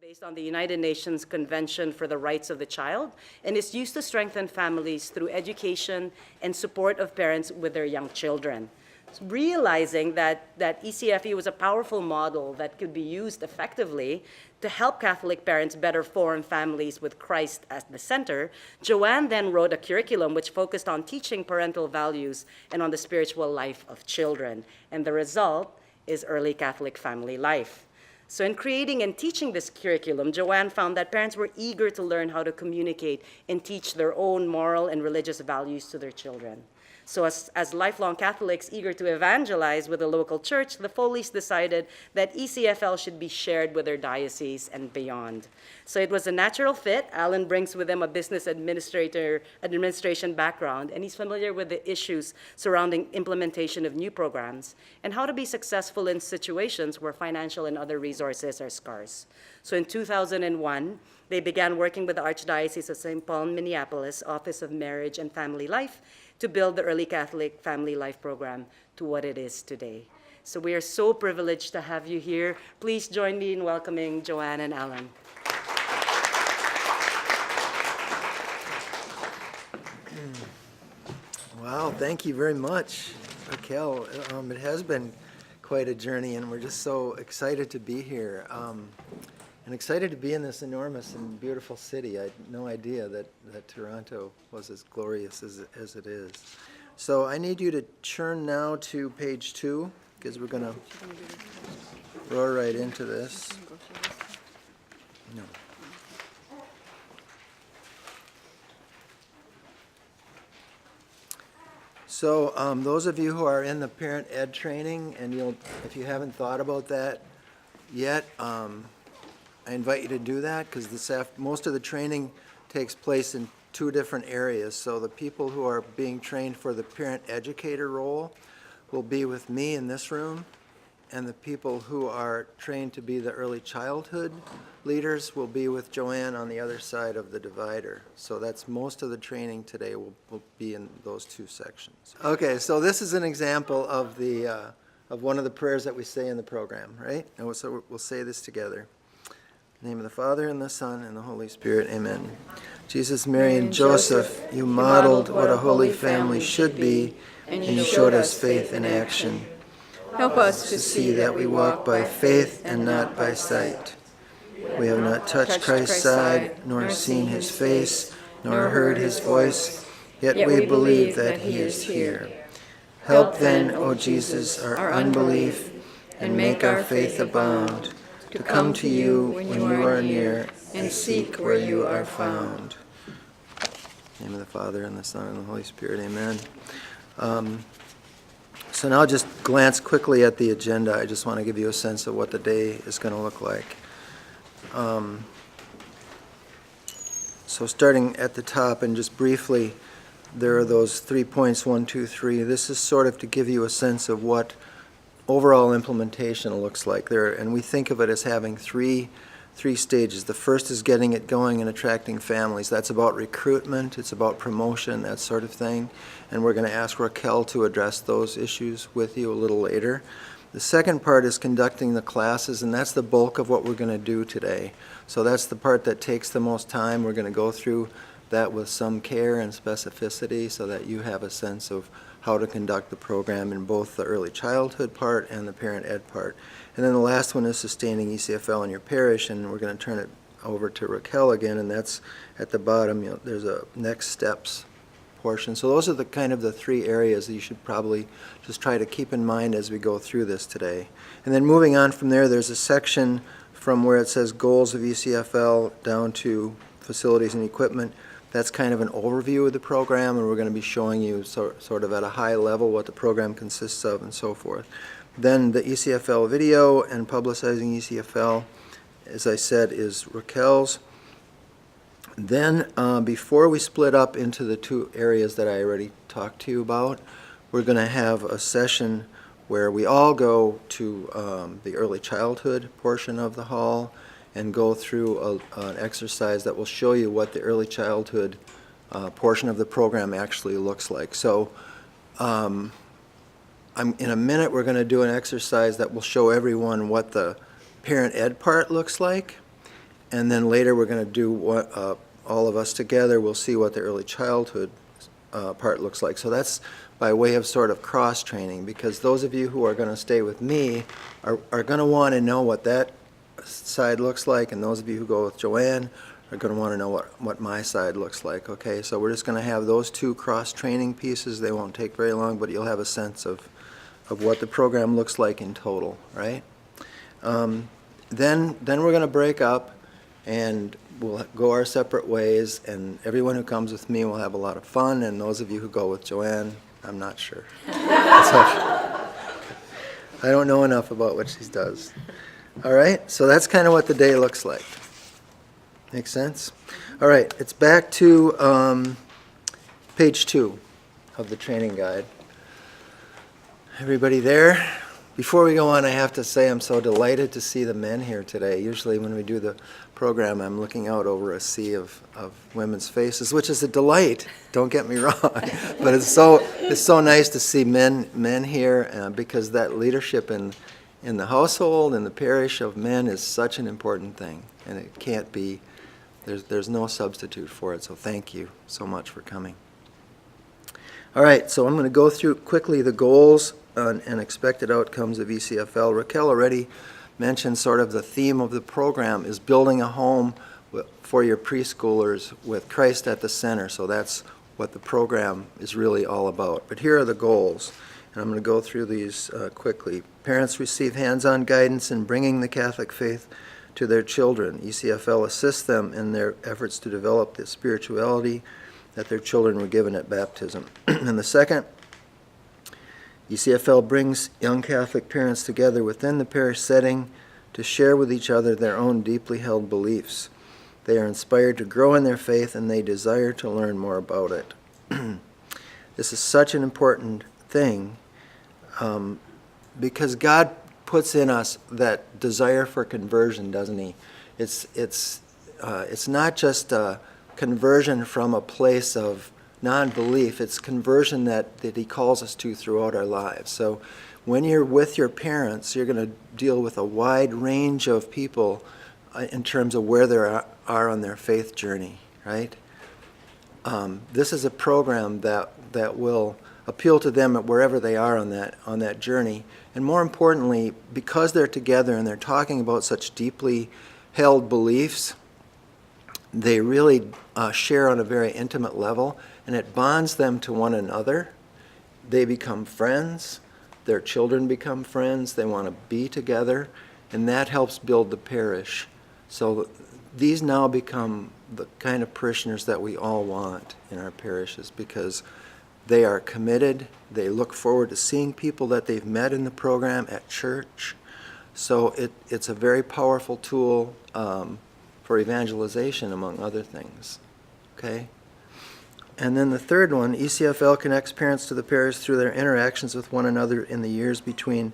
Based on the United Nations Convention for the Rights of the Child, and is used to strengthen families through education and support of parents with their young children. Realizing that ECFE was a powerful model that could be used effectively to help Catholic parents better form families with Christ at the center, Joanne then wrote a curriculum which focused on teaching parental values and on the spiritual life of children. And the result is early Catholic family life. So in creating and teaching this curriculum, Joanne found that parents were eager to learn how to communicate and teach their own moral and religious values to their children. So as lifelong Catholics eager to evangelize with the local church, the Foleys decided that ECFL should be shared with their diocese and beyond. So it was a natural fit. Alan brings with him a business administration background, and he's familiar with the issues surrounding implementation of new programs and how to be successful in situations where financial and other resources are scarce. So in 2001, they began working with the Archdiocese of St. Paul, Minneapolis, Office of Marriage and Family Life, to build the Early Catholic Family Life Program to what it is today. So we are so privileged to have you here. Please join me in welcoming Joanne and Alan. Wow, thank you very much, Raquel. It has been quite a journey, and we're just so excited to be here. And excited to be in this enormous and beautiful city. I had no idea that Toronto was as glorious as it is. So I need you to turn now to page 2, because we're going to roar right into this. No. So those of you who are in the parent ed training, and if you haven't thought about that yet, I invite you to do that, because most of the training takes place in 2 different areas. So the people who are being trained for the parent educator role will be with me in this room, and the people who are trained to be the early childhood leaders will be with Joanne on the other side of the divider. So that's most of the training today will be in those 2 sections. Okay, so this is an example of one of the prayers that we say in the program, right? And so we'll say this together. In the name of the Father, and the Son, and the Holy Spirit, amen. Jesus, Mary, and Joseph, you modeled what a holy family should be, and you showed us faith in action. Help us to see that we walk by faith and not by sight. We have not touched Christ's side, nor seen his face, nor heard his voice, yet we believe that he is here. Help then, O Jesus, our unbelief, and make our faith abound, to come to you when you are near, and seek where you are found. In the name of the Father, and the Son, and the Holy Spirit, amen. So now just glance quickly at the agenda. I just want to give you a sense of what the day is going to look like. So starting at the top, and just briefly, there are those 3 points, 1, 2, 3. This is sort of to give you a sense of what overall implementation looks like there, and we think of it as having three stages. The first is getting it going and attracting families. That's about recruitment, it's about promotion, that sort of thing, and we're going to ask Raquel to address those issues with you a little later. The second part is conducting the classes, and that's the bulk of what we're going to do today. So that's the part that takes the most time. We're going to go through that with some care and specificity so that you have a sense of how to conduct the program in both the early childhood part and the parent ed part. And then the last one is sustaining ECFL in your parish, and we're going to turn it over to Raquel again, and that's at the bottom. There's a next steps portion. So those are the kind of the 3 areas that you should probably just try to keep in mind as we go through this today. And then moving on from there, there's a section from where it says goals of ECFL down to facilities and equipment. That's kind of an overview of the program, and we're going to be showing you sort of at a high level what the program consists of and so forth. Then the ECFL video and publicizing ECFL, as I said, is Raquel's. Then before we split up into the 2 areas that I already talked to you about, we're going to have a session where we all go to the early childhood portion of the hall and go through an exercise that will show you what the early childhood portion of the program actually looks like. So in a minute, we're going to do an exercise that will show everyone what the parent ed part looks like. And then later, we're going to do what all of us together will see what the early childhood part looks like. So that's by way of sort of cross-training, because those of you who are going to stay with me are going to want to know what that side looks like, and those of you who go with Joanne are going to want to know what my side looks like, okay? So we're just going to have those two cross-training pieces. They won't take very long, but you'll have a sense of what the program looks like in total, right? Then we're going to break up, and we'll go our separate ways, and everyone who comes with me will have a lot of fun, and those of you who go with Joanne, I'm not sure. I don't know enough about what she does. All right, so that's kind of what the day looks like. Make sense? All right, it's back to page 2 of the training guide. Everybody there? Before we go on, I have to say I'm so delighted to see the men here today. Usually when we do the program, I'm looking out over a sea of women's faces, which is a delight, don't get me wrong. But it's so nice to see men here because that leadership in the household and the parish of men is such an important thing, and it can't be, there's no substitute for it, so thank you so much for coming. All right, so I'm going to go through quickly the goals and expected outcomes of ECFL. Raquel already mentioned sort of the theme of the program is building a home for your preschoolers with Christ at the center, so that's what the program is really all about. But here are the goals, and I'm going to go through these quickly. Parents receive hands-on guidance in bringing the Catholic faith to their children. ECFL assists them in their efforts to develop the spirituality that their children were given at baptism. And the second, ECFL brings young Catholic parents together within the parish setting to share with each other their own deeply held beliefs. They are inspired to grow in their faith, and they desire to learn more about it. This is such an important thing because God puts in us that desire for conversion, doesn't he? It's not just a conversion from a place of non-belief, it's conversion that he calls us to throughout our lives. So when you're with your parents, you're going to deal with a wide range of people in terms of where they are on their faith journey, right? This is a program that will appeal to them at wherever they are on that journey. And more importantly, because they're together and they're talking about such deeply held beliefs, they really share on a very intimate level, and it bonds them to one another. They become friends. Their children become friends. They want to be together, and that helps build the parish. So these now become the kind of parishioners that we all want in our parishes because they are committed. They look forward to seeing people that they've met in the program at church. So it's a very powerful tool for evangelization, among other things. Okay? And then the third one, ECFL connects parents to the parish through their interactions with one another in the years between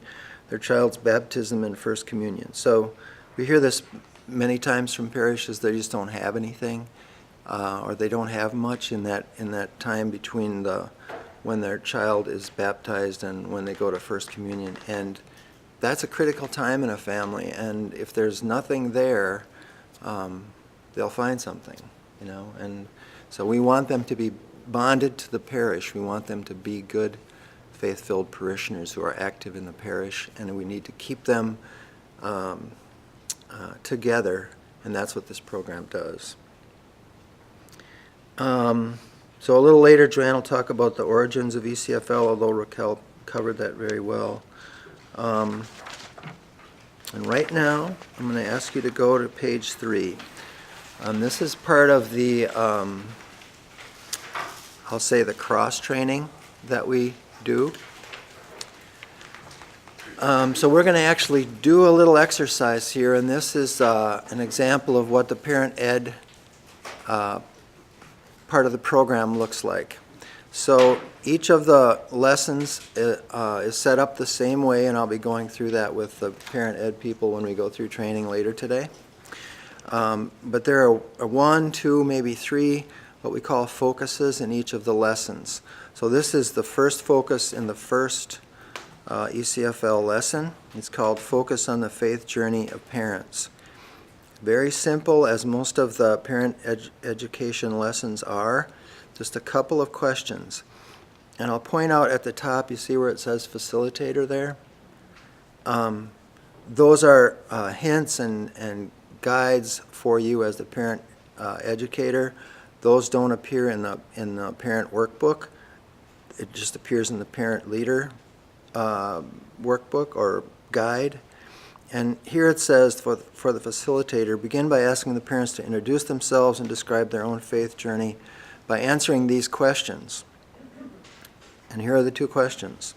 their child's baptism and First Communion. So we hear this many times from parishes, they just don't have anything, or they don't have much in that time between when their child is baptized and when they go to First Communion. And that's a critical time in a family, and if there's nothing there, they'll find something, you know. And so we want them to be bonded to the parish. We want them to be good, faith-filled parishioners who are active in the parish, and we need to keep them together, and that's what this program does. So a little later, Joanne will talk about the origins of ECFL, although Raquel covered that very well. And right now, I'm going to ask you to go to page 3. This is part of the, I'll say the cross-training that we do. So we're going to actually do a little exercise here, and this is an example of what the parent ed part of the program looks like. So each of the lessons is set up the same way, and I'll be going through that with the parent ed people when we go through training later today. But there are 1, 2, maybe 3 what we call focuses in each of the lessons. So this is the first focus in the first ECFL lesson. It's called Focus on the Faith Journey of Parents. Very simple, as most of the parent education lessons are. Just a couple of questions. And I'll point out at the top, you see where it says facilitator there? Those are hints and guides for you as the parent educator. Those don't appear in the parent workbook. It just appears in the parent leader workbook or guide. And here it says for the facilitator, begin by asking the parents to introduce themselves and describe their own faith journey by answering these questions. And here are the two questions.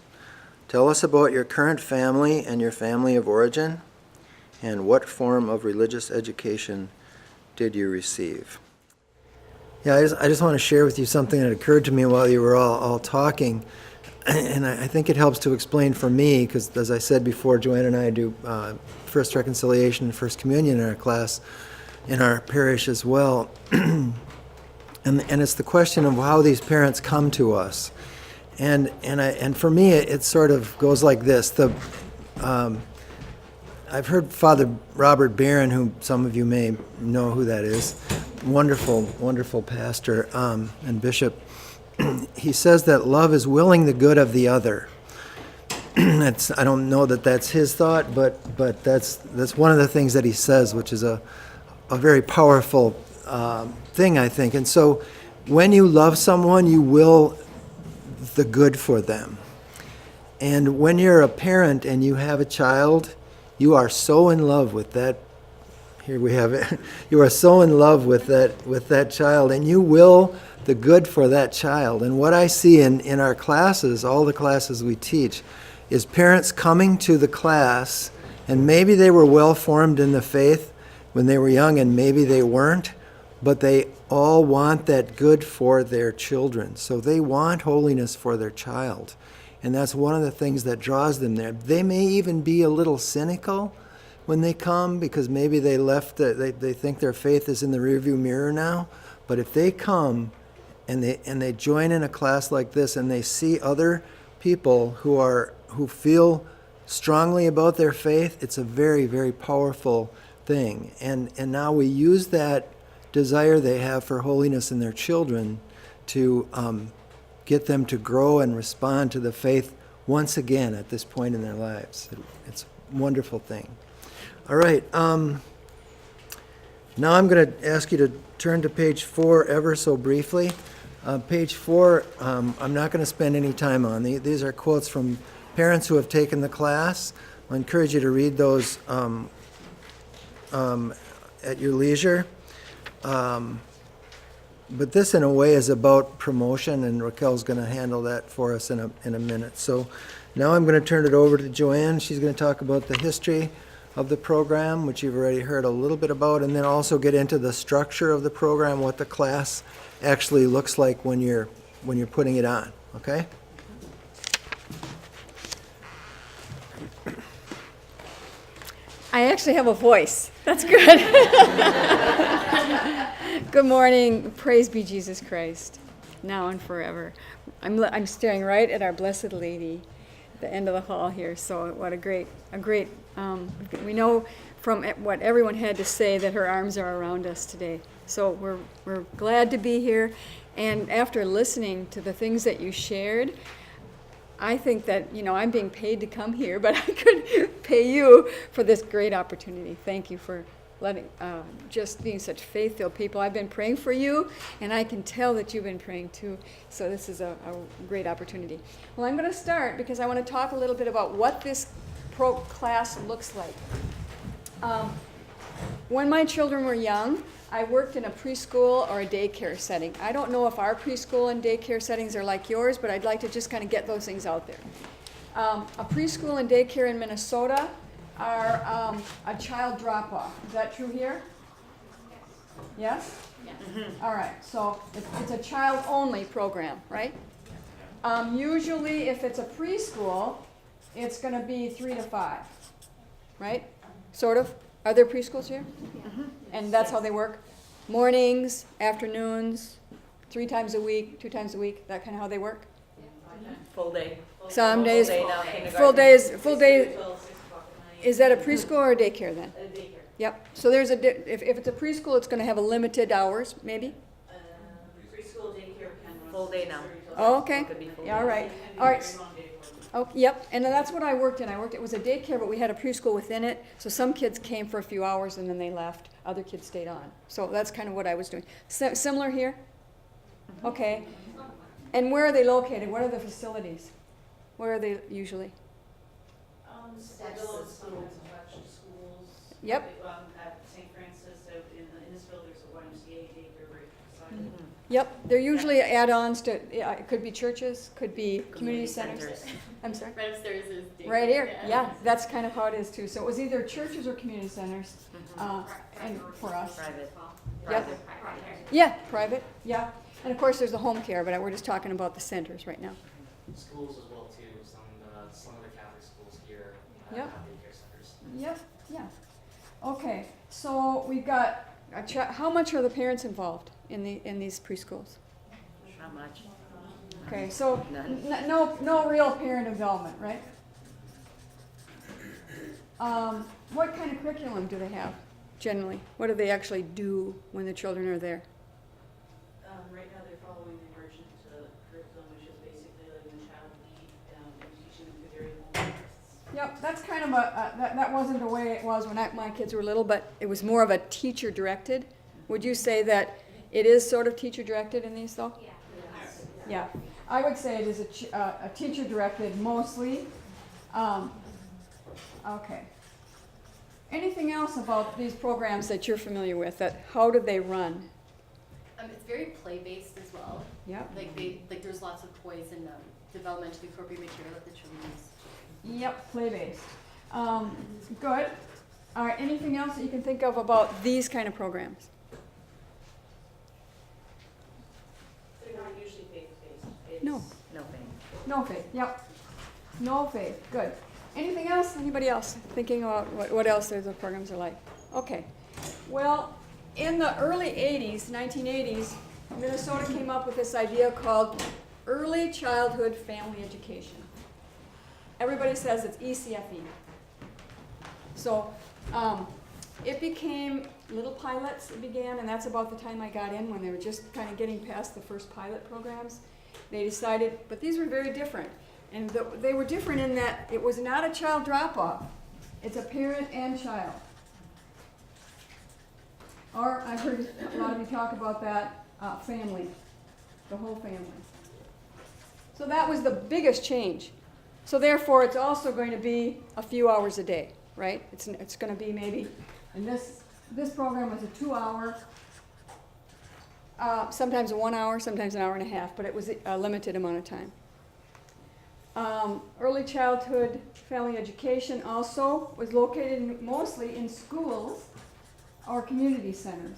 Tell us about your current family and your family of origin, and what form of religious education did you receive? Yeah, I just want to share with you something that occurred to me while you were all talking. And I think it helps to explain for me, because as I said before, Joanne and I do First Reconciliation and First Communion in our class, in our parish as well. And it's the question of how these parents come to us. And for me, it sort of goes like this. I've heard Father Robert Barron, who some of you may know who that is, wonderful, wonderful pastor and bishop. He says that love is willing the good of the other. I don't know that that's his thought, but that's one of the things that he says, which is a very powerful thing, I think. And so when you love someone, you will the good for them. And when you're a parent and you have a child, you are so in love with that. Here we have it. You are so in love with that child, and you will the good for that child. And what I see in our classes, all the classes we teach, is parents coming to the class, and maybe they were well formed in the faith when they were young, and maybe they weren't, but they all want that good for their children. So they want holiness for their child. And that's one of the things that draws them there. They may even be a little cynical when they come, because maybe they think their faith is in the rearview mirror now. But if they come and they join in a class like this, and they see other people who feel strongly about their faith, it's a very, very powerful thing. And now we use that desire they have for holiness in their children to get them to grow and respond to the faith once again at this point in their lives. It's a wonderful thing. All right. Now I'm going to ask you to turn to page 4 ever so briefly. Page 4, I'm not going to spend any time on. These are quotes from parents who have taken the class. I encourage you to read those at your leisure. But this, in a way, is about promotion, and Raquel's going to handle that for us in a minute. So now I'm going to turn it over to Joanne. She's going to talk about the history of the program, which you've already heard a little bit about, and then also get into the structure of the program, what the class actually looks like when you're putting it on. Okay? I actually have a voice. That's good. Good morning. Praise be Jesus Christ, now and forever. I'm staring right at our Blessed Lady at the end of the hall here. So what a great. We know from what everyone had to say that her arms are around us today. So we're glad to be here. And after listening to the things that you shared, I think that, I'm being paid to come here, but I could pay you for this great opportunity. Thank you for just being such faith-filled people. I've been praying for you, and I can tell that you've been praying too. So this is a great opportunity. Well, I'm going to start because I want to talk a little bit about what this class looks like. When my children were young, I worked in a preschool or a daycare setting. I don't know if our preschool and daycare settings are like yours, but I'd like to just kind of get those things out there. A preschool and daycare in Minnesota are a child drop-off. Is that true here? Yes? Yes. Mm-hmm. All right, so it's a child-only program, right? Usually, if it's a preschool, it's going to be 3 to 5, right? Sort of. Are there preschools here? Mm-hmm. And that's how they work? Mornings, afternoons, 3 times a week, 2 times a week, that kind of how they work? Full day. Some days, day now, kindergarten. full days. Is that a preschool or a daycare then? A daycare. Yep, so there's if it's a preschool, it's gonna have a limited hours, maybe? Preschool daycare can run. Full day now. 6:30 till Oh, okay, Could be full yeah, all day. right, And all right. very long day for them. Oh, yep, and then that's what I worked in. It was a daycare, but we had a preschool within it. So some kids came for a few hours and then they left. Other kids stayed on. So that's kind of what I was doing. Similar here? Okay. And where are they located? What are the facilities? Where are they usually? Seville schools, schools. Yep. At St. Francis, out in Innisfil, there's a YMCA daycare right beside it. Yep, they're usually add-ons to, it could be churches, could be community centers. I'm sorry? Right upstairs is daycare. Right here, yeah, that's kind of how it is too. So it was either churches or community centers, and for us. Private. Yep. Yeah, private, yeah. And of course, there's the home care, but we're just talking about the centers right now. Schools as well too. Some of the Catholic schools here Yep. have daycare centers. Yep, yeah. Okay, so we've got, how much are the parents involved in these preschools? Not much. Okay, so None. no real parent involvement, right? What kind of curriculum do they have generally? What do they actually do when the children are there? Right now, they're following the emergent curriculum, which is basically letting the child lead and teaching them through their own interests. Yep, that's kind of that wasn't the way it was when my kids were little, but it was more of a teacher-directed. Would you say that it is sort of teacher-directed in these, though? Yes. Yeah, I would say it is a teacher-directed mostly. Okay. Anything else about these programs that you're familiar with? How do they run? It's very play-based as well. Yep. Like there's lots of toys and developmentally appropriate material that the children use. Yep, play-based. Good. All right, anything else that you can think of about these kind of programs? They're not usually faith-based. No. No pain. No faith, yep. No faith, good. Anything else? Anybody else thinking about what else the programs are like? Okay. Well, in the early 80s, 1980s, Minnesota came up with this idea called Early Childhood Family Education. Everybody says it's ECFE. So it became little pilots, it began, and that's about the time I got in when they were just kind of getting past the first pilot programs. They decided, but these were very different. And they were different in that it was not a child drop-off. It's a parent and child. Or I've heard a lot of you talk about that, family, the whole family. So that was the biggest change. So therefore, it's also going to be a few hours a day, right? It's going to be maybe, and this program was a 2-hour, sometimes a 1 hour, sometimes an hour and a half, but it was a limited amount of time. Early childhood family education also was located mostly in schools or community centers.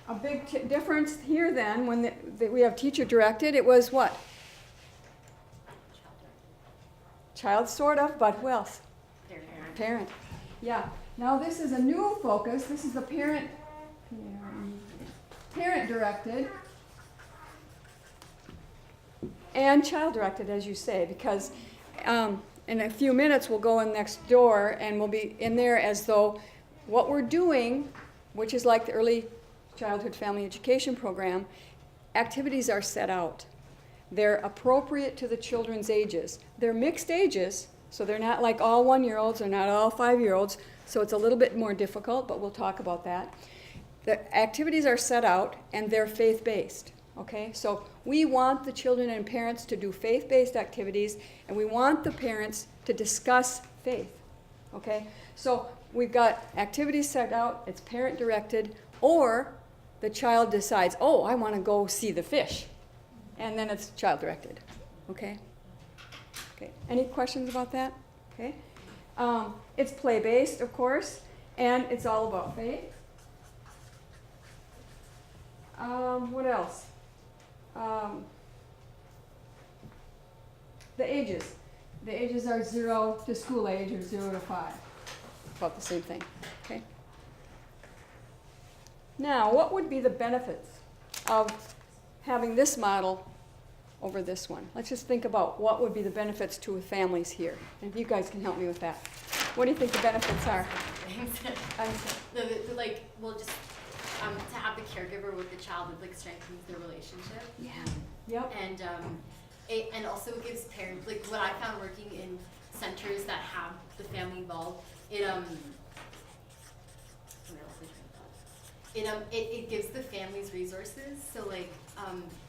A big difference here then, when we have teacher directed, it was what? Child sort of, but who else? Parent. Yeah. Now this is a new focus. This is the parent directed and child directed, as you say, because in a few minutes we'll go in next door and we'll be in there as though what we're doing, which is like the early childhood family education program, activities are set out. They're appropriate to the children's ages. They're mixed ages, so they're not like all 1-year-olds, they're not all 5-year-olds, so it's a little bit more difficult, but we'll talk about that. The activities are set out and they're faith-based, okay? So we want the children and parents to do faith-based activities, and we want the parents to discuss faith, okay? So we've got activities set out, it's parent-directed, or the child decides, oh, I want to go see the fish, and then it's child-directed, okay? Okay, any questions about that? Okay. It's play-based, of course, and it's all about faith. What else? The ages. The ages are 0 to school age or 0 to 5. About the same thing, okay? Now, what would be the benefits of having this model over this one. Let's just think about what would be the benefits to families here. And if you guys can help me with that. What do you think the benefits are? Like, well, just to have the caregiver with the child, it like strengthens their relationship. Yeah. Yep. And also gives parents, like what I found working in centers that have the family involved, it gives the families resources. So like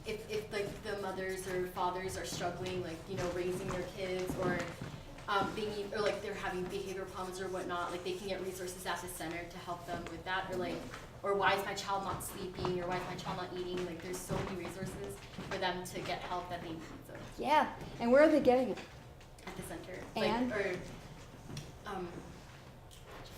if like the mothers or fathers are struggling, like, you know, raising their kids, or or like they're having behavior problems or whatnot, like they can get resources at the center to help them with that, or like, or why is my child not sleeping, or why is my child not eating? Like there's so many resources for them to get help that they need. So Yeah. And where are they getting it? at the center, And? like, or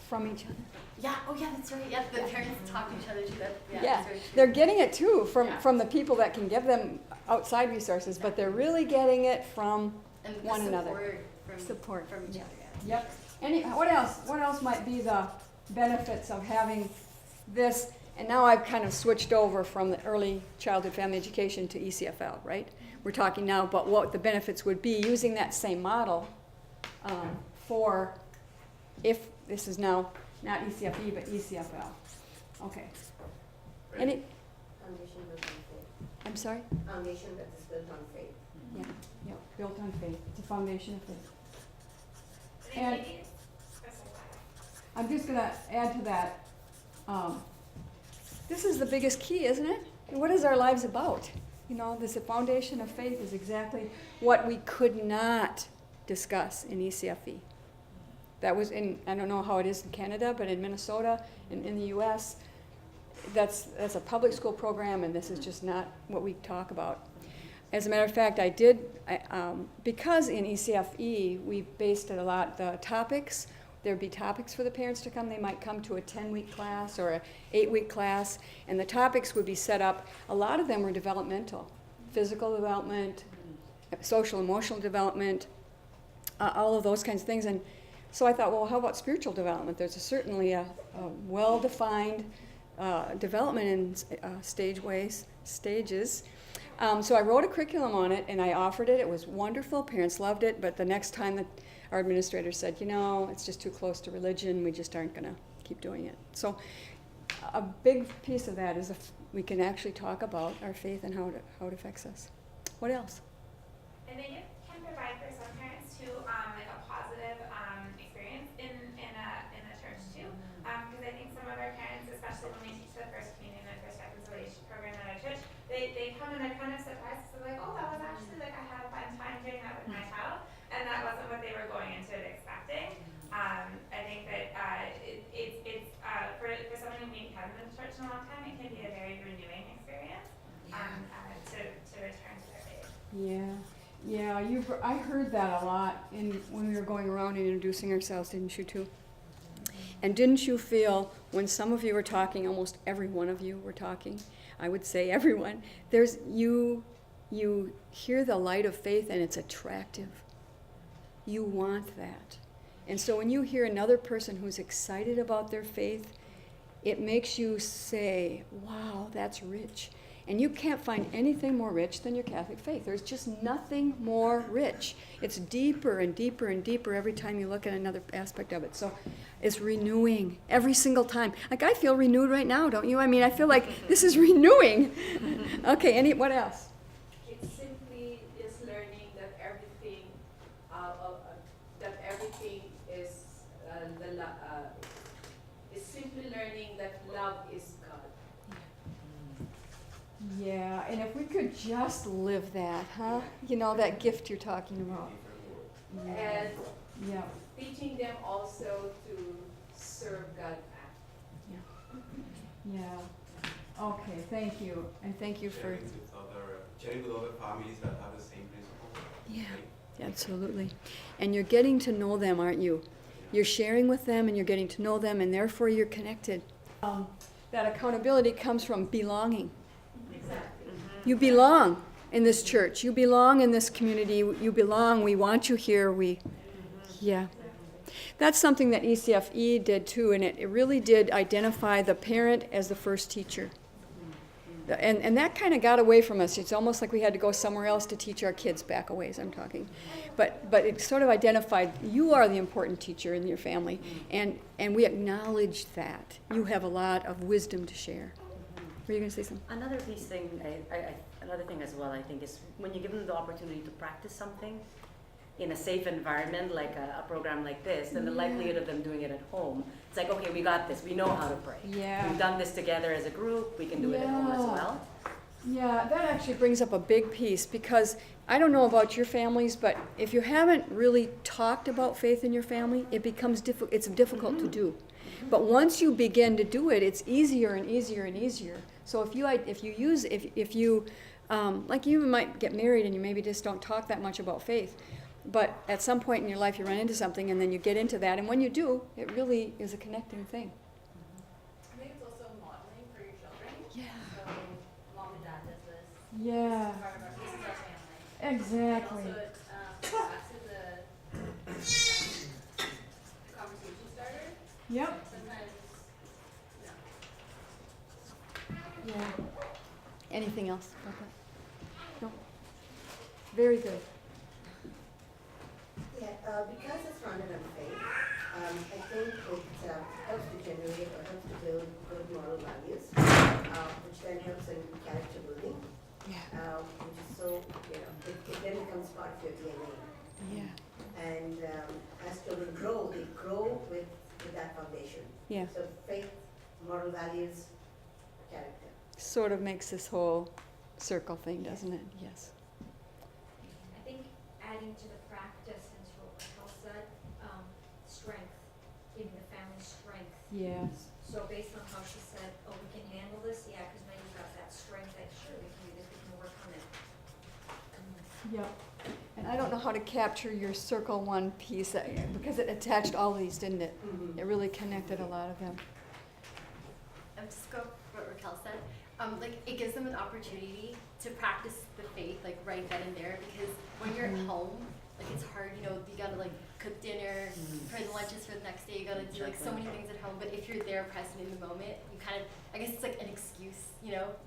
From each other. yeah, oh yeah, that's right. Yeah, the parents talk to each other too. Yeah, That's very true. they're getting it too Yeah. from the people that can give them outside resources, but they're really getting it from and the one another. support from each yeah. other. Yep. What else? What else might be the benefits of having this? And now I've kind of switched over from the early childhood family education to ECFL, right? We're talking now about what the benefits would be using that same model for if this is now not ECFE but ECFL. Okay. Any? Foundation built on faith. I'm sorry? Foundation that is built on faith. Yeah, built on faith. It's a foundation of faith. And I'm just going to add to that. This is the biggest key, isn't it? What is our lives about? You know, this foundation of faith is exactly what we could not discuss in ECFE. That was in, I don't know how it is in Canada, but in Minnesota and in the U.S., that's a public school program, and this is just not what we talk about. As a matter of fact, because in ECFE, we based it a lot, the topics, there'd be topics for the parents to come. They might come to a 10-week class or a 8-week class, and the topics would be set up. A lot of them were developmental, physical development, social, emotional development, all of those kinds of things. And so I thought, well, how about spiritual development? There's certainly a well-defined development in stages. So I wrote a curriculum on it, and I offered it. It was wonderful. Parents loved it. But the next time our administrator said, you know, it's just too close to religion. We just aren't going to keep doing it. So a big piece of that is if we can actually talk about our faith and how it affects us. What else? I think it can provide for some parents too, like a positive experience in the church too. Because I think some of our parents, especially when we teach the First Communion and First Reconciliation program at our church, they come and they're kind of surprised. So like, oh, that was actually like I had a fun time doing that with my child, and that wasn't what they were going into it expecting. I think that it's for someone who maybe hasn't been to church in a long time, it can be a very renewing experience to return to their faith. Yeah. I heard that a lot when we were going around and introducing ourselves, didn't you too? And didn't you feel when some of you were talking, almost every one of you were talking, I would say everyone, you hear the light of faith and it's attractive. You want that. And so when you hear another person who's excited about their faith, it makes you say, wow, that's rich. And you can't find anything more rich than your Catholic faith. There's just nothing more rich. It's deeper and deeper and deeper every time you look at another aspect of it. So it's renewing every single time. Like I feel renewed right now, don't you? I mean, I feel like this is renewing. Okay, what else? It simply is learning that everything is simply learning that love is God. Yeah, and if we could just live that, huh? You know, that gift you're talking about. And Yeah. teaching them also to serve God back. Yeah. Okay, thank you. And thank you for... Sharing with other families that have the same principle. Yeah, absolutely. And you're getting to know them, aren't you? You're sharing with them and you're getting to know them, and therefore you're connected. That accountability comes from belonging. Exactly. You belong in this church. You belong in this community. You belong. We want you here. Yeah. That's something that ECFE did too, and it really did identify the parent as the first teacher. And that kind of got away from us. It's almost like we had to go somewhere else to teach our kids, back a ways I'm talking. But it sort of identified, you are the important teacher in your family, and we acknowledge that. You have a lot of wisdom to share. Were you going to say something? Another another thing as well, I think, is when you give them the opportunity to practice something in a safe environment, like a program like this, then the likelihood of them doing it at home, it's like, okay, we got this. We know how to pray. Yeah. We've done this together as a group. We can do it at home as well. Yeah, that actually brings up a big piece, because I don't know about your families, but if you haven't really talked about faith in your family, it becomes it's difficult to do. But once you begin to do it, it's easier and easier and easier. So if you like, you might get married and you maybe just don't talk that much about faith, but at some point in your life you run into something and then you get into that, and when you do, it really is a connecting thing. I think it's also modeling for your children. Yeah. So mom and dad does this. Yeah. This is our family. Exactly. And also acts as a conversation starter. Yep. Sometimes, Yeah. Anything else about that? No? Very good. Yeah, because it's founded on faith, I think it helps to generate or helps to build good moral values, which then helps in character building. Yeah. Which is so, it then becomes part of your DNA. Yeah. And as children grow, they grow with that foundation. Yeah. So faith, moral values, character. Sort of makes this whole circle thing, doesn't it? Yes. I think adding to the practice, and to what Raquel said, strength, giving the family strength. Yes. So based on how she said, oh, we can handle this, yeah, because now you've got that strength that sure we can do this, we can work on it. Yep. And I don't know how to capture your circle one piece, because it attached all of these, didn't it? Mm-hmm. It really connected a lot of them. Just go what Raquel said. Like, it gives them an opportunity to practice the faith, like, right then and there, because when you're at home, like, it's hard, you gotta, like, cook dinner, prepare the lunches for the next day, you gotta do, like, so many things at home, but if you're there present in the moment, you kind of, I guess it's like an excuse,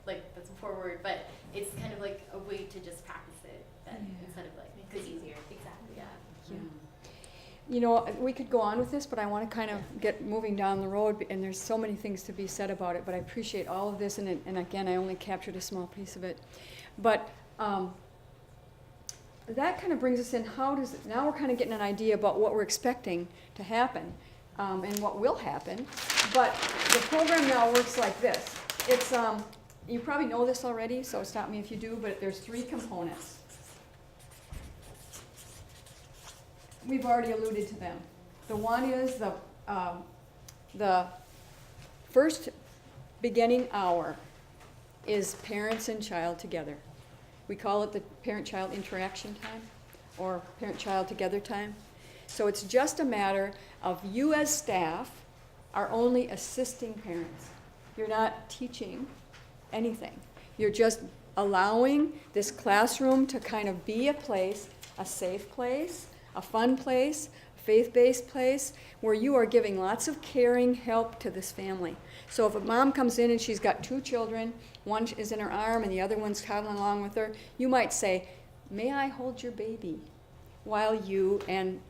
like, that's a poor word, but it's kind of like a way to just practice it, instead of, like, Makes it easier. Exactly, yeah. We could go on with this, but I want to kind of get moving down the road, and there's so many things to be said about it, but I appreciate all of this, and again, I only captured a small piece of it. But that kind of brings us in, now we're kind of getting an idea about what we're expecting to happen, and what will happen, but the program now works like this. It's, you probably know this already, so stop me if you do, but there's 3 components. We've already alluded to them. The one is the first beginning hour is parents and child together. We call it the parent-child interaction time, or parent-child together time. So it's just a matter of you as staff are only assisting parents. You're not teaching anything. You're just allowing this classroom to kind of be a place, a safe place, a fun place, a faith-based place, where you are giving lots of caring help to this family. So if a mom comes in and she's got 2 children, one is in her arm and the other one's toddling along with her, you might say, may I hold your baby while you and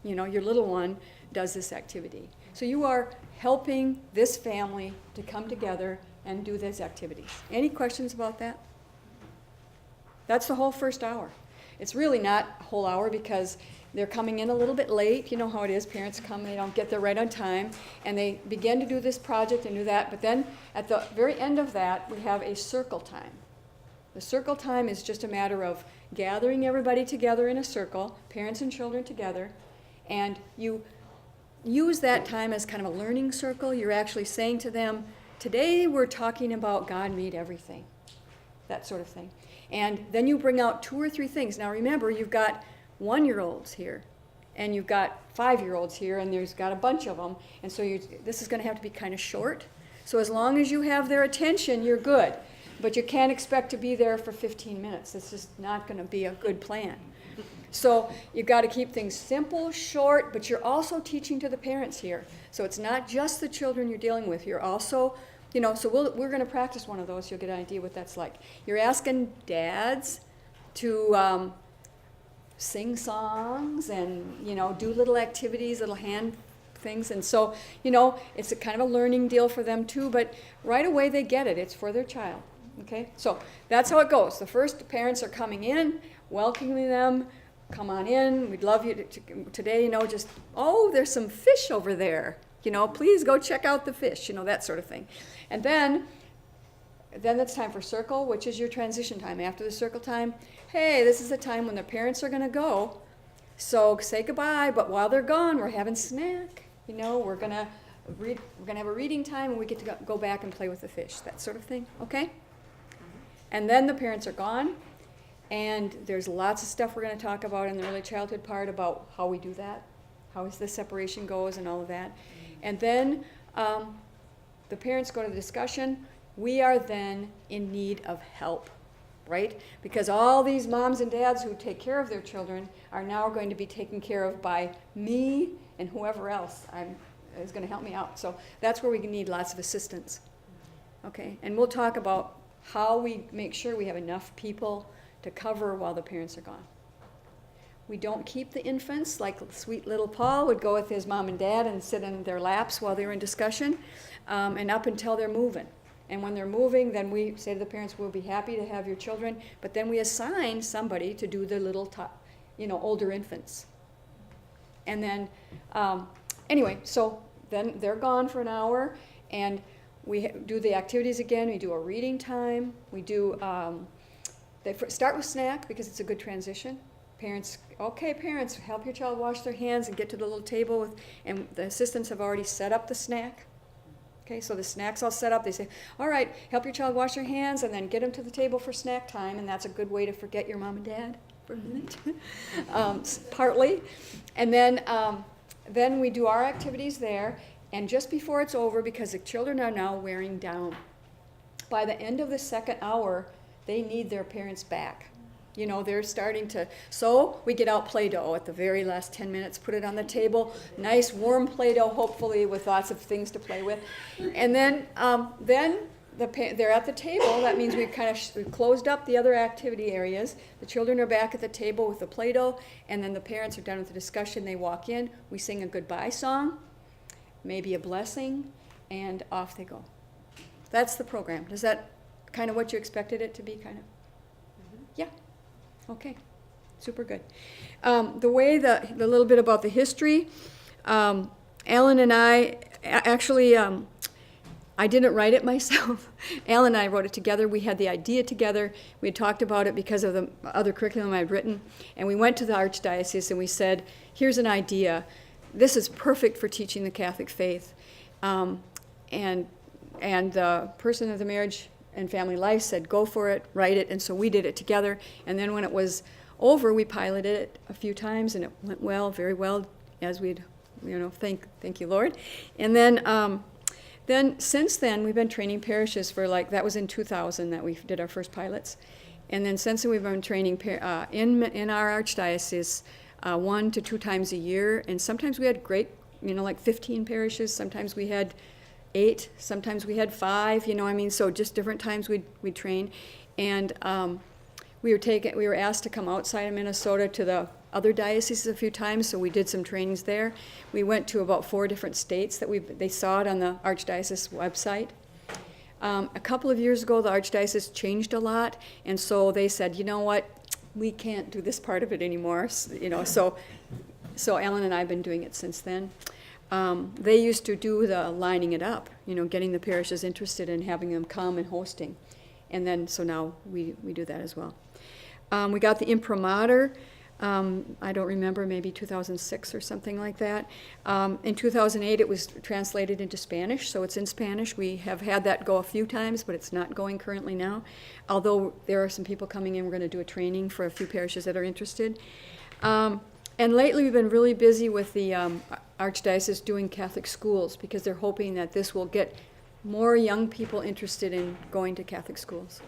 your little one does this activity. So you are helping this family to come together and do these activities. Any questions about that? That's the whole first hour. It's really not a whole hour, because they're coming in a little bit late. You know how it is. Parents come, they don't get there right on time, and they begin to do this project and do that. But then at the very end of that, we have a circle time. The circle time is just a matter of gathering everybody together in a circle, parents and children together, and you use that time as kind of a learning circle. You're actually saying to them, today we're talking about God made everything, that sort of thing. And then you bring out 2 or 3 things. Now remember, you've got 1-year-olds here, and you've got 5-year-olds here, and there's got a bunch of them. And so this is going to have to be kind of short. So as long as you have their attention, you're good. But you can't expect to be there for 15 minutes. It's just not going to be a good plan. So you've got to keep things simple, short, but you're also teaching to the parents here. So it's not just the children you're dealing with. You're also, You know, so we're going to practice one of those. You'll get an idea what that's like. You're asking dads to sing songs and, you know, do little activities, little hand things. And so, you know, it's a kind of a learning deal for them too, but right away they get it. It's for their child. Okay? So that's how it goes. The first parents are coming in, welcoming them. Come on in. We'd love you today, you know, just, oh, there's some fish over there. You know, please go check out the fish, you know, that sort of thing. And then it's time for circle, which is your transition time. After the circle time, hey, this is the time when the parents are going to go. So say goodbye, but while they're gone, we're having snack. You know, we're going to have a reading time, and we get to go back and play with the fish, that sort of thing, okay? And then the parents are gone, and there's lots of stuff we're going to talk about in the early childhood part about how we do that, how the separation goes and all of that. And then the parents go to the discussion. We are then in need of help, right? Because all these moms and dads who take care of their children are now going to be taken care of by me and whoever else is going to help me out. So that's where we need lots of assistance, okay? And we'll talk about how we make sure we have enough people to cover while the parents are gone. We don't keep the infants like sweet little Paul would go with his mom and dad and sit in their laps while they were in discussion, and up until they're moving. And when they're moving, then we say to the parents, we'll be happy to have your children, but then we assign somebody to do the little, older infants. And then, anyway, so then they're gone for an hour, and we do the activities again. We do a reading time. We do, they start with snack because it's a good transition. Parents, okay, parents, help your child wash their hands and get to the little table and the assistants have already set up the snack. Okay, so the snack's all set up. They say, all right, help your child wash their hands and then get them to the table for snack time, and that's a good way to forget your mom and dad for a minute, partly. And then we do our activities there, and just before it's over, because the children are now wearing down, by the end of the second hour, they need their parents back. You know, they're starting to, so we get out Play-Doh at the very last 10 minutes, put it on the table, nice warm Play-Doh, hopefully with lots of things to play with. And then they're at the table. That means we've closed up the other activity areas. The children are back at the table with the Play-Doh, and then the parents are done with the discussion. They walk in, we sing a goodbye song, maybe a blessing, and off they go. That's the program. Is that kind of what you expected it to be, kind of? Yeah. Okay, super good. The little bit about the history, Alan and I, actually, I didn't write it myself. Alan and I wrote it together. We had the idea together. We had talked about it because of the other curriculum I'd written. And we went to the Archdiocese and we said, here's an idea. This is perfect for teaching the Catholic faith. And the person of the marriage and family life said, go for it, write it, and so we did it together. And then when it was over, we piloted it a few times, and it went well, very well, as we'd, thank you, Lord. And then since then, we've been training parishes for that was in 2000 that we did our first pilots. And then since then, we've been training in our Archdiocese 1 to 2 times a year, and sometimes we had great, 15 parishes, sometimes we had 8, sometimes we had 5, so just different times we'd train. And we were asked to come outside of Minnesota to the other dioceses a few times, so we did some trainings there. We went to about 4 different states they saw it on the Archdiocese website. A couple of years ago, the Archdiocese changed a lot, and so they said, you know what, we can't do this part of it anymore, so Alan and I have been doing it since then. They used to do the lining it up, getting the parishes interested in having them come and hosting. And then, so now we do that as well. We got the imprimatur, I don't remember, maybe 2006 or something like that. In 2008, it was translated into Spanish, so it's in Spanish. We have had that go a few times, but it's not going currently now. Although there are some people coming in, we're going to do a training for a few parishes that are interested. And lately, we've been really busy with the Archdiocese doing Catholic schools, because they're hoping that this will get more young people interested in going to Catholic schools.